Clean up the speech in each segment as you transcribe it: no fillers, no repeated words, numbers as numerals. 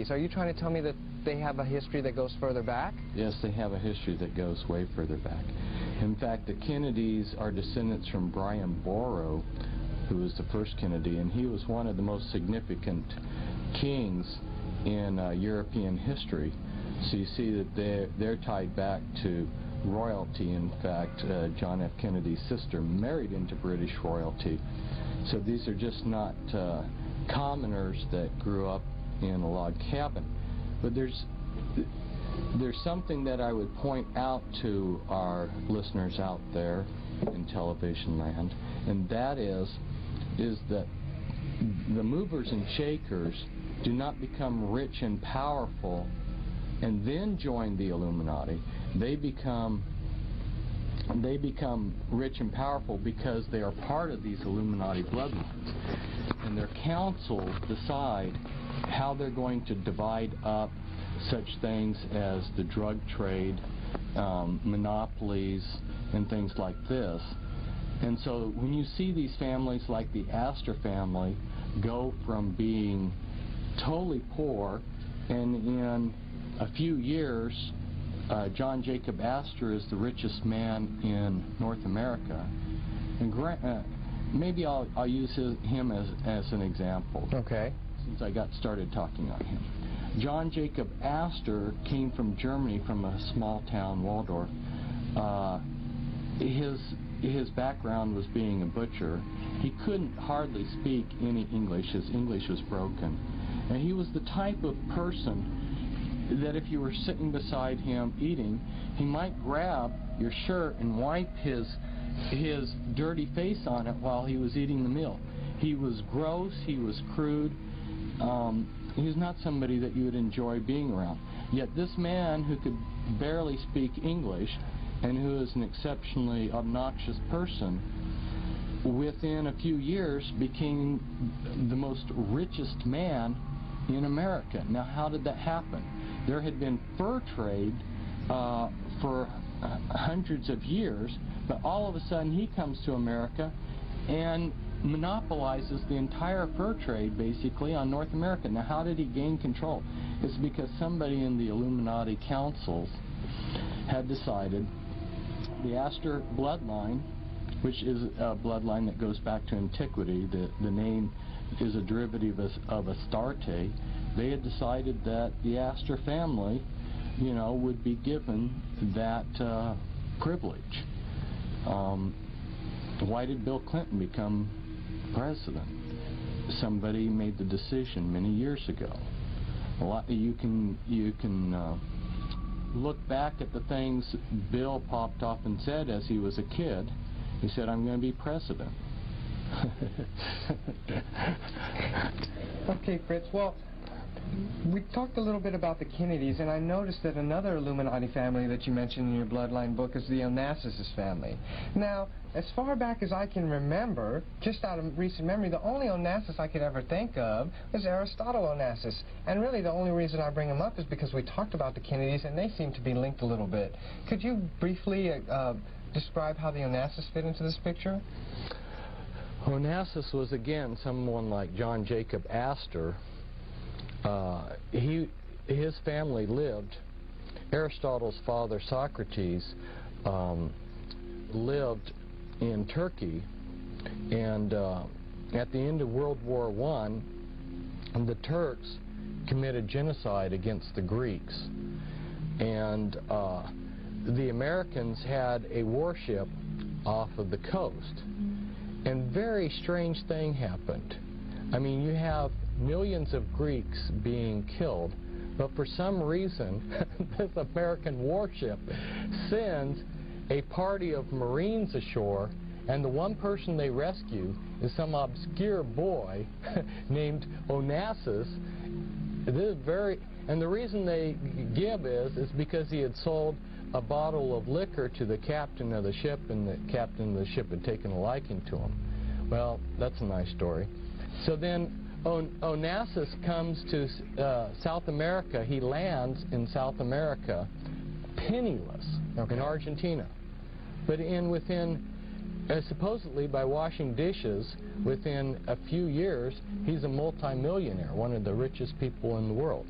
Are you trying to tell me that they have a history that goes further back? Yes, they have a history that goes way further back. In fact, the Kennedys are descendants from Brian Boru, who was the first Kennedy, and he was one of the most significant kings in European history. So you see that they're tied back to royalty. In fact, John F. Kennedy's sister married into British royalty. So these are just not commoners that grew up in a log cabin. But there's something that I would point out to our listeners out there in television land, and that is that the movers and shakers do not become rich and powerful and then join the Illuminati. They become rich and powerful because they are part of these Illuminati bloodlines, and their councils decide how they're going to divide up such things as the drug trade, monopolies, and things like this. And so when you see these families like the Astor family go from being totally poor, and in a few years John Jacob Astor is the richest man in North America, and maybe I'll use him as an example. Okay. Since I got started talking on him. John Jacob Astor came from Germany, from a small town, Waldorf. His background was being a butcher. He couldn't hardly speak any English. His English was broken. And he was the type of person that if you were sitting beside him eating, he might grab your shirt and wipe his dirty face on it while he was eating the meal. He was gross, he was crude. He was not somebody that you would enjoy being around. Yet this man who could barely speak English and who is an exceptionally obnoxious person, within a few years became the most richest man in America. Now, how did that happen? There had been fur trade for hundreds of years, but all of a sudden he comes to America and monopolizes the entire fur trade, basically, on North America. Now, how did he gain control? It's because somebody in the Illuminati councils had decided the Astor bloodline, which is a bloodline that goes back to antiquity, the name is a derivative of Astarte. They had decided that the Astor family, you know, would be given that privilege. Why did Bill Clinton become president? Somebody made the decision many years ago. You can look back at the things Bill popped off and said as he was a kid. He said, "I'm going to be president." Okay, Fritz. Well, we talked a little bit about the Kennedys, and I noticed that another Illuminati family that you mentioned in your bloodline book is the Onassis family. Now, as far back as I can remember, just out of recent memory, the only Onassis I could ever think of was Aristotle Onassis. And really the only reason I bring him up is because we talked about the Kennedys, and they seem to be linked a little bit. Could you briefly describe how the Onassis fit into this picture? Onassis was, again, someone like John Jacob Astor. His family lived, Aristotle's father Socrates lived in Turkey, and at the end of World War I, the Turks committed genocide against the Greeks, and the Americans had a warship off of the coast, and very strange thing happened. I mean, you have millions of Greeks being killed, but for some reason this American warship sends a party of Marines ashore, and the one person they rescue is some obscure boy named Onassis. And the reason they give is because he had sold a bottle of liquor to the captain of the ship, and the captain of the ship had taken a liking to him. Well, that's a nice story. So then Onassis comes to South America. He lands in South America penniless, in Argentina. But supposedly by washing dishes, within a few years, he's a multimillionaire, one of the richest people in the world.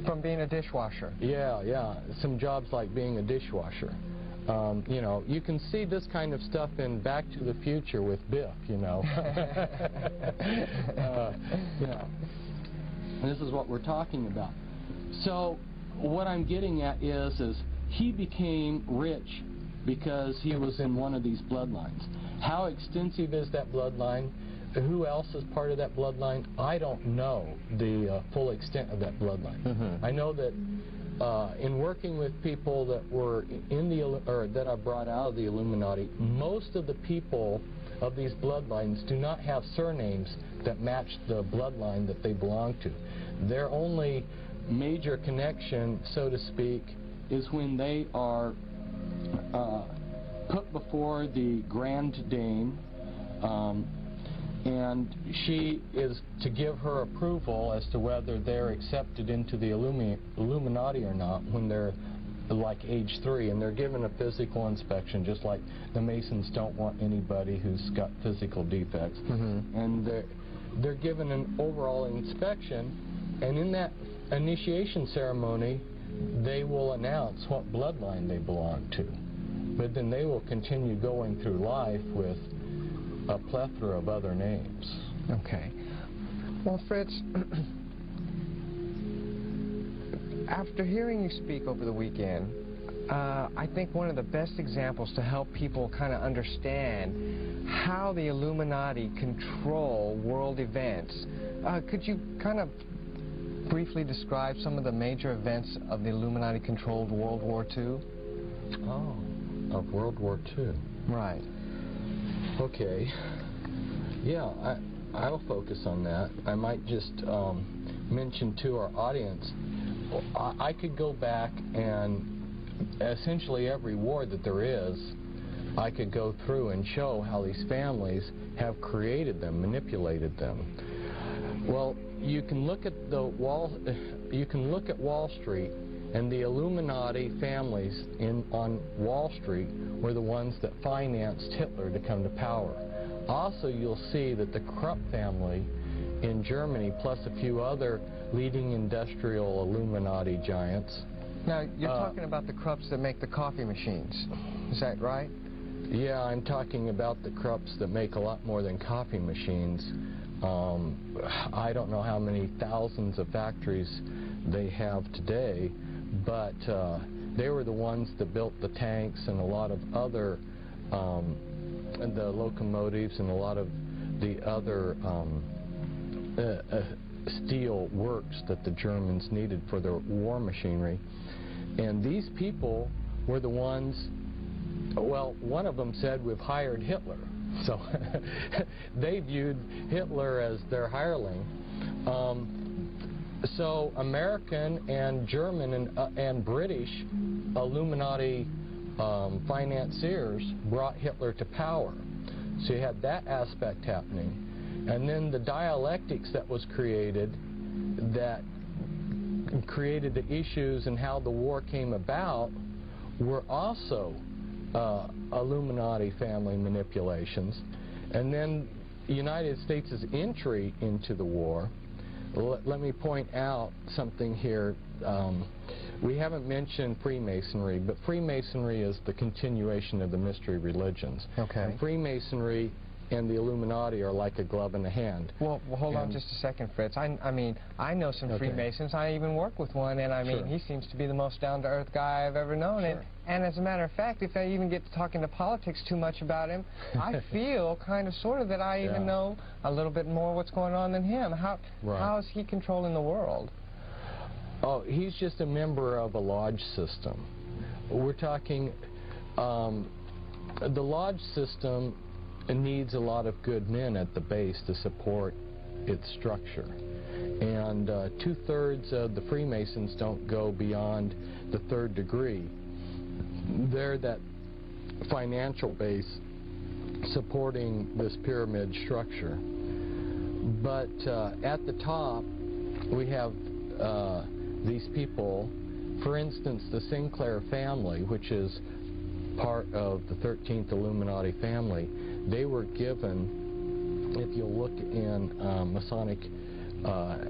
From being a dishwasher? Yeah. Some jobs like being a dishwasher. You know, you can see this kind of stuff in Back to the Future with Biff, you know. Yeah. And this is what we're talking about. So what I'm getting at is he became rich because he was in one of these bloodlines. How extensive is that bloodline? Who else is part of that bloodline? I don't know the full extent of that bloodline. I know that in working with people that were in that I brought out of the Illuminati, most of the people of these bloodlines do not have surnames that match the bloodline that they belong to. Their only major connection, so to speak, is when they are put before the Grand Dame, and she is to give her approval as to whether they're accepted into the Illuminati or not when they're like age 3, and they're given a physical inspection, just like the Masons don't want anybody who's got physical defects. And they're given an overall inspection, and in that initiation ceremony they will announce what bloodline they belong to. But then they will continue going through life with a plethora of other names. Okay. Well, Fritz, after hearing you speak over the weekend, I think one of the best examples to help people kind of understand how the Illuminati control world events, could you kind of briefly describe some of the major events of the Illuminati-controlled World War II? Oh, of World War II. Right. Okay. Yeah, I'll focus on that. I might just mention to our audience, I could go back and essentially every war that there is, I could go through and show how these families have created them, manipulated them. Well, you can look at Wall Street, and the Illuminati families on Wall Street were the ones that financed Hitler to come to power. Also, you'll see that the Krupp family in Germany, plus a few other leading industrial Illuminati giants. Now, you're talking about the Krupps that make the coffee machines. Is that right? Yeah, I'm talking about the Krupps that make a lot more than coffee machines. I don't know how many thousands of factories they have today, but they were the ones that built the tanks and a lot of other, the locomotives and a lot of the other steel works that the Germans needed for their war machinery. And these people were the ones, well, one of them said, "We've hired Hitler." So they viewed Hitler as their hireling. So American and German and British Illuminati financiers brought Hitler to power. So you had that aspect happening. And then the dialectics that was created that created the issues and how the war came about were also Illuminati family manipulations. And then the United States' entry into the war. Let me point out something here. We haven't mentioned Freemasonry, but Freemasonry is the continuation of the mystery religions. Okay. And Freemasonry and the Illuminati are like a glove in a hand. Well, hold on just a second, Fritz. I mean, I know some Freemasons. I even work with one, and I mean, he seems to be the most down-to-earth guy I've ever known. And as a matter of fact, if I even get to talking to politics too much about him, I feel kind of sort of that I even know a little bit more what's going on than him. How is he controlling the world? Oh, he's just a member of a lodge system. We're talking, the lodge system needs a lot of good men at the base to support its structure. And 2/3 of the Freemasons don't go beyond the 3rd degree. They're that financial base supporting this pyramid structure. But at the top, we have these people. For instance, the Sinclair family, which is part of the 13th Illuminati family, they were given, if you'll look in Masonic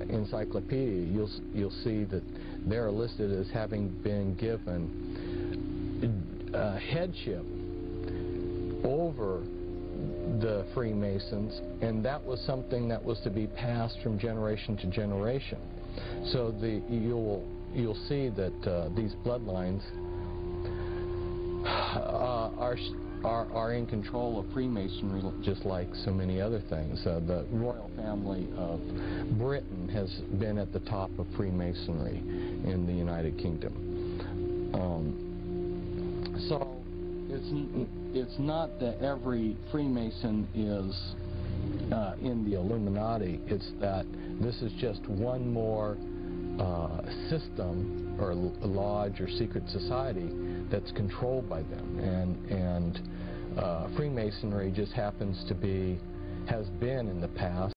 encyclopedia, you'll see that they're listed as having been given headship over the Freemasons, and that was something that was to be passed from generation to generation. So you'll see that these bloodlines are in control of Freemasonry, just like so many other things. The royal family of Britain has been at the top of Freemasonry in the United Kingdom. So it's not that every Freemason is in the Illuminati. It's that this is just one more system or lodge or secret society that's controlled by them, and Freemasonry just happens to be, has been in the past,